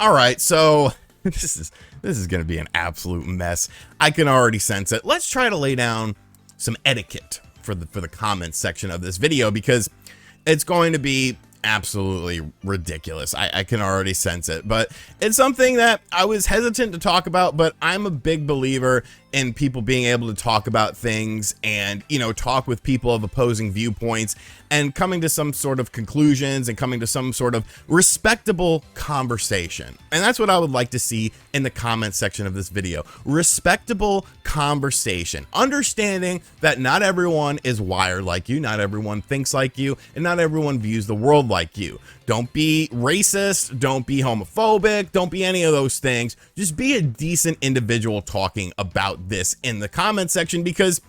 All right, so this is going to be an absolute mess. I can already sense it. Let's try to lay down some etiquette for the comments section of this video, because it's going to be absolutely ridiculous. I can already sense it, but it's something that I was hesitant to talk about, but I'm a big believer in people being able to talk about things and, you know, talk with people of opposing viewpoints and coming to some sort of conclusions and coming to some sort of respectable conversation. And that's what I would like to see in the comment section of this video. Respectable conversation. Understanding that not everyone is wired like you, not everyone thinks like you, and not everyone views the world like you. Don't be racist, don't be homophobic, don't be any of those things. Just be a decent individual talking about this in the comment section, because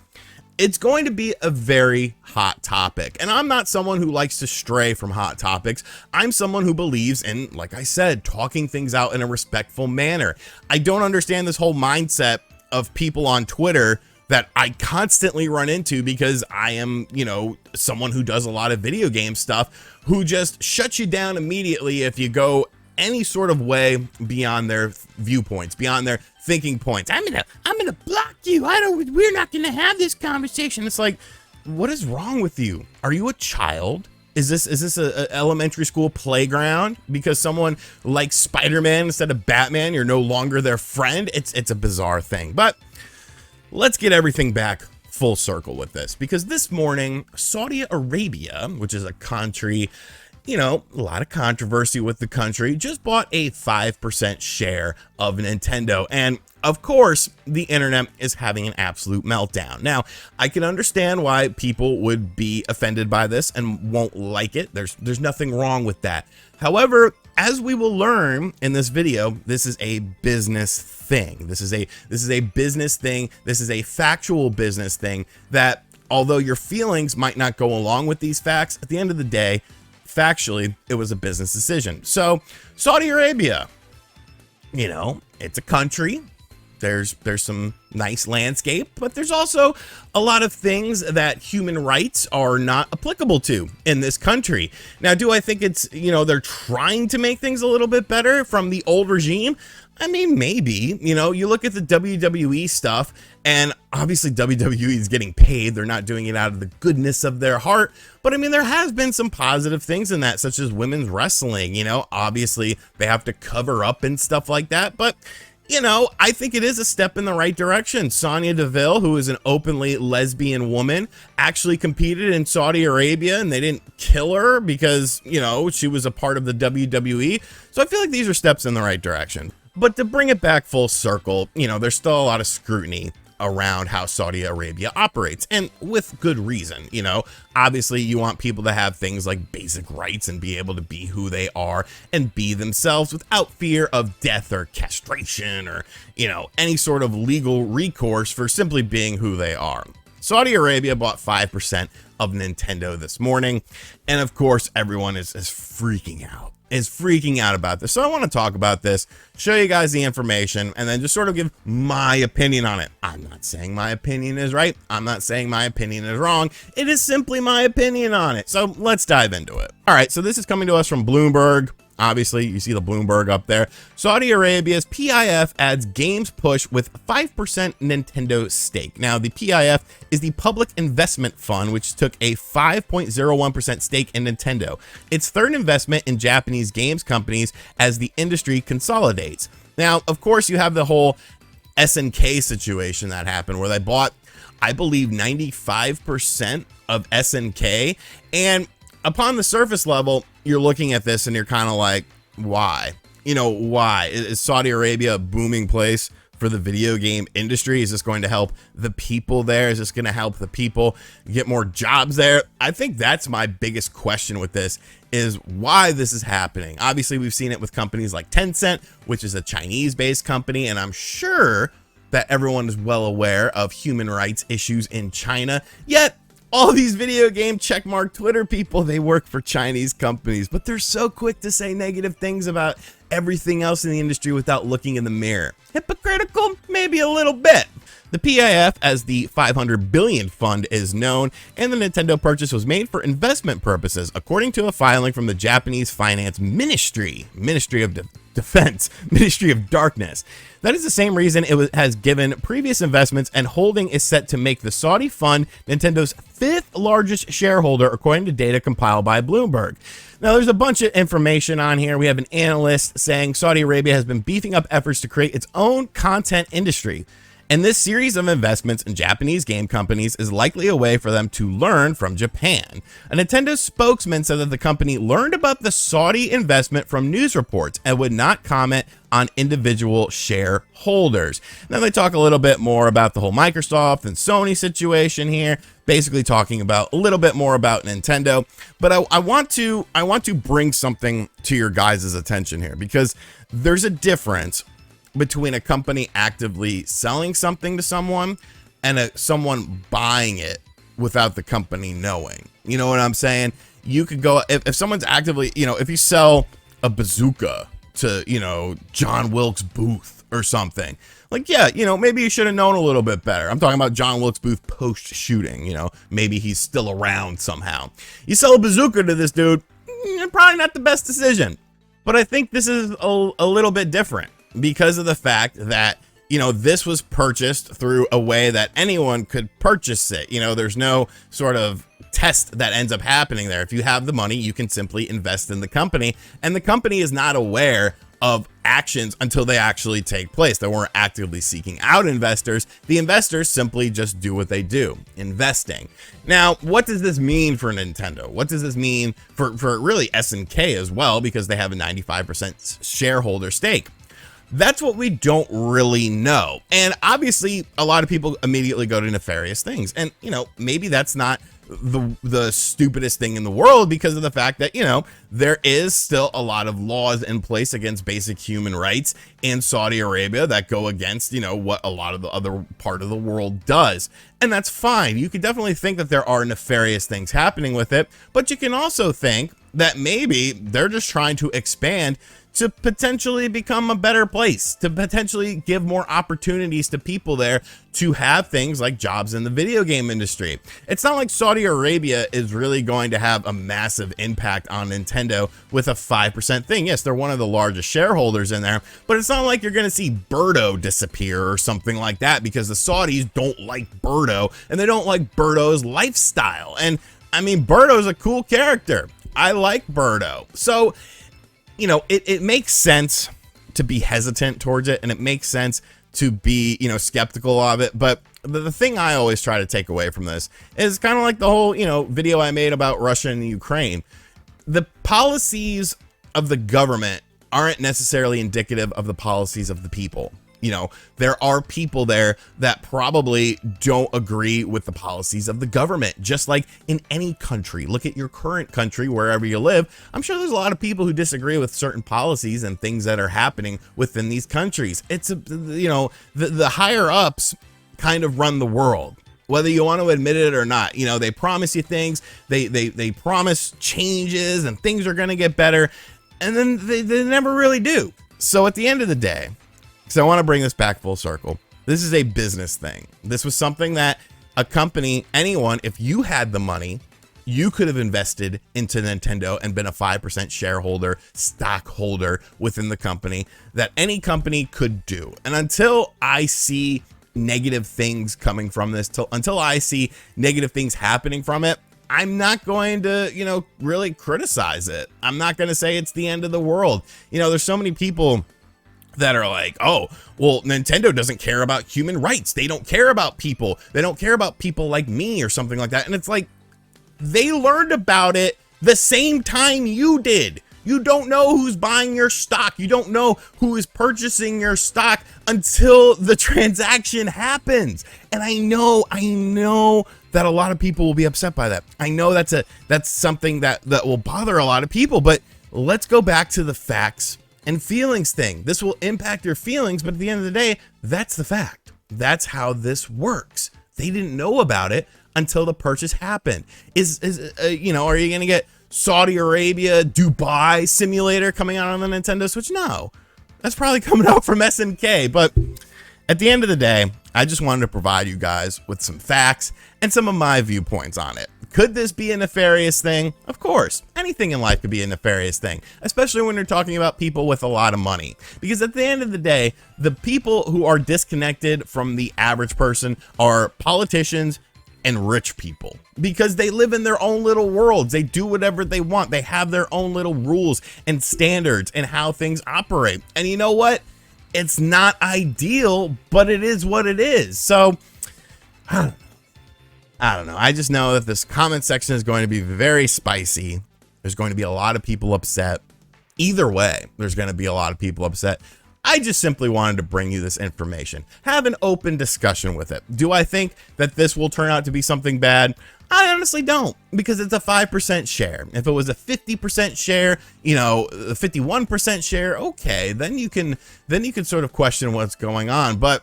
it's going to be a very hot topic. And I'm not someone who likes to stray from hot topics. I'm someone who believes in, like I said, talking things out in a respectful manner. I don't understand this whole mindset of people on Twitter that I constantly run into, because I am, you know, someone who does a lot of video game stuff, who just shuts you down immediately if you go any sort of way beyond their viewpoints, beyond their thinking points. I'm gonna block you. We're not gonna have this conversation. It's like, what is wrong with you? Are you a child? Is this a elementary school playground? Because someone likes Spider-Man instead of Batman, you're no longer their friend? It's a bizarre thing. But let's get everything back full circle with this, because this morning, Saudi Arabia, which is a country, you know, a lot of controversy with the country, just bought a 5% share of Nintendo. And of course, the internet is having an absolute meltdown. Now, I can understand why people would be offended by this and won't like it. There's nothing wrong with that. However, as we will learn in this video, this is a business thing. This is a business thing. This is a factual business thing that, although your feelings might not go along with these facts, at the end of the day, factually, it was a business decision. So Saudi Arabia, you know, it's a country. There's some nice landscape, but there's also a lot of things that human rights are not applicable to in this country. Now, do I think it's, you know, they're trying to make things a little bit better from the old regime? I mean, maybe. You know, you look at the WWE stuff, and obviously WWE is getting paid. They're not doing it out of the goodness of their heart. But I mean, there has been some positive things in that, such as women's wrestling. You know, obviously they have to cover up and stuff like that. But, you know, I think it is a step in the right direction. Sonya Deville, who is an openly lesbian woman, actually competed in Saudi Arabia, and they didn't kill her because, you know, she was a part of the WWE. So I feel like these are steps in the right direction. But to bring it back full circle, you know, there's still a lot of scrutiny around how Saudi Arabia operates, and with good reason. You know, obviously you want people to have things like basic rights and be able to be who they are and be themselves without fear of death or castration or, you know, any sort of legal recourse for simply being who they are. Saudi Arabia bought 5% of Nintendo this morning, and of course everyone is freaking out about this. So I want to talk about this, show you guys the information, and then just sort of give my opinion on it. I'm not saying my opinion is right. I'm not saying my opinion is wrong. It is simply my opinion on it. So let's dive into it. All right, so this is coming to us from Bloomberg. Obviously, you see the Bloomberg up there. Saudi Arabia's PIF adds games push with 5% Nintendo stake. Now, the PIF is the Public Investment Fund, which took a 5.01% stake in Nintendo, its third investment in Japanese games companies as the industry consolidates. Now, of course, you have the whole SNK situation that happened where they bought, I believe, 95% of SNK, and upon the surface level, you're looking at this and you're kind of like, why? You know, why? Is Saudi Arabia a booming place for the video game industry? Is this going to help the people there? Is this going to help the people get more jobs there? I think that's my biggest question with this, is why this is happening. Obviously, we've seen it with companies like Tencent, which is a Chinese-based company, and I'm sure that everyone is well aware of human rights issues in China, yet all these video game checkmark Twitter people, they work for Chinese companies, but they're so quick to say negative things about everything else in the industry without looking in the mirror. Hypocritical? Maybe a little bit. The PIF, as the 500 billion fund is known, and the Nintendo purchase was made for investment purposes, according to a filing from the Japanese Finance Ministry of Defense, Ministry of Darkness. That is the same reason has given previous investments, and holding is set to make the Saudi fund Nintendo's 5th largest shareholder, according to data compiled by Bloomberg. Now, there's a bunch of information on here. We have an analyst saying Saudi Arabia has been beefing up efforts to create its own content industry. And this series of investments in Japanese game companies is likely a way for them to learn from Japan. A Nintendo spokesman said that the company learned about the Saudi investment from news reports and would not comment on individual shareholders. Now they talk a little bit more about the whole Microsoft and Sony situation here, basically talking about a little bit more about Nintendo. But I want to bring something to your guys' attention here, because there's a difference between a company actively selling something to someone and someone buying it without the company knowing. You know what I'm saying? You could go, if someone's actively, if you sell a bazooka to, John Wilkes Booth or something, like, yeah, maybe you should have known a little bit better. I'm talking about John Wilkes Booth post shooting, maybe he's still around somehow. You sell a bazooka to this dude, probably not the best decision. But I think this is a little bit different, because of the fact that, this was purchased through a way that anyone could purchase it. There's no sort of test that ends up happening there. If you have the money, you can simply invest in the company, and the company is not aware of actions until they actually take place. They weren't actively seeking out investors. The investors simply just do what they do, investing. Now, what does this mean for Nintendo? What does this mean for really SNK as well, because they have a 95% shareholder stake? That's what we don't really know. And obviously, a lot of people immediately go to nefarious things. And, maybe that's not the stupidest thing in the world, because of the fact that, there is still a lot of laws in place against basic human rights in Saudi Arabia that go against, what a lot of the other part of the world does. And that's fine. You could definitely think that there are nefarious things happening with it, but you can also think that maybe they're just trying to expand to potentially become a better place, to potentially give more opportunities to people there to have things like jobs in the video game industry. It's not like Saudi Arabia is really going to have a massive impact on Nintendo with a 5% thing. Yes, they're one of the largest shareholders in there, but it's not like you're going to see Birdo disappear or something like that, because the Saudis don't like Birdo, and they don't like Birdo's lifestyle. And I mean, Birdo's a cool character. I like Birdo. So, it makes sense to be hesitant towards it, and it makes sense to be, skeptical of it. But the thing I always try to take away from this is kind of like the whole, video I made about Russia and Ukraine. The policies of the government aren't necessarily indicative of the policies of the people. There are people there that probably don't agree with the policies of the government, just like in any country. Look at your current country, wherever you live. I'm sure there's a lot of people who disagree with certain policies and things that are happening within these countries. It's, the higher ups kind of run the world, whether you want to admit it or not. They promise you things, they promise changes and things are going to get better, and then they never really do. So at the end of the day, so I want to bring this back full circle. This is a business thing. This was something that a company, anyone, if you had the money, you could have invested into Nintendo and been a 5% shareholder, stockholder within the company, that any company could do. And until I see negative things coming from this, until I see negative things happening from it, I'm not going to, really criticize it. I'm not going to say it's the end of the world. There's so many people that are like, oh, well, Nintendo doesn't care about human rights. They don't care about people. They don't care about people like me or something like that. And it's like, they learned about it the same time you did. You don't know who's buying your stock. You don't know who is purchasing your stock until the transaction happens. And I know that a lot of people will be upset by that. I know that's something that will bother a lot of people, but let's go back to the facts and feelings thing. This will impact your feelings, but at the end of the day, that's the fact. That's how this works. They didn't know about it until the purchase happened. Are you going to get Saudi Arabia, Dubai simulator coming out on the Nintendo Switch? No, that's probably coming out from SNK, but At the end of the day, I just wanted to provide you guys with some facts and some of my viewpoints on it. Could this be a nefarious thing? Of course. Anything in life could be a nefarious thing, especially when you're talking about people with a lot of money. Because at the end of the day, the people who are disconnected from the average person are politicians and rich people, because they live in their own little worlds. They do whatever they want. They have their own little rules and standards and how things operate. And you know what? It's not ideal, but it is what it is. So I don't know. I just know that this comment section is going to be very spicy. There's going to be a lot of people upset. Either way, there's going to be a lot of people upset. I just simply wanted to bring you this information. Have an open discussion with it. Do I think that this will turn out to be something bad? I honestly don't, because it's a 5% share. If it was a 50% share, you know, a 51% share, okay, then you can sort of question what's going on. But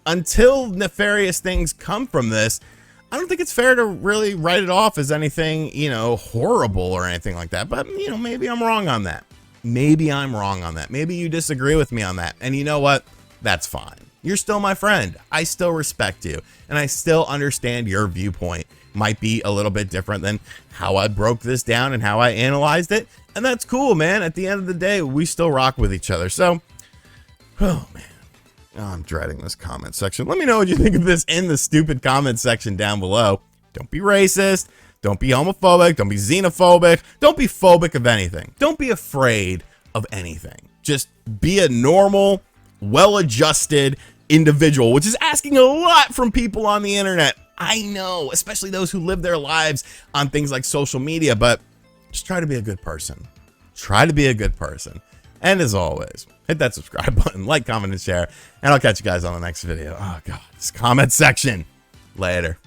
until nefarious things come from this, I don't think it's fair to really write it off as anything, you know, horrible or anything like that. But, you know, maybe I'm wrong on that. Maybe I'm wrong on that. Maybe you disagree with me on that. And you know what? That's fine. You're still my friend. I still respect you. And I still understand your viewpoint might be a little bit different than how I broke this down and how I analyzed it. And that's cool, man. At the end of the day, we still rock with each other. So, oh, man. Oh, I'm dreading this comment section. Let me know what you think of this in the stupid comment section down below. Don't be racist. Don't be homophobic. Don't be xenophobic. Don't be phobic of anything. Don't be afraid of anything. Just be a normal, well-adjusted individual, which is asking a lot from people on the internet. I know, especially those who live their lives on things like social media, but just try to be a good person. Try to be a good person. And as always, hit that subscribe button, like, comment, and share, and I'll catch you guys on the next video. Oh, God, this comment section. Later.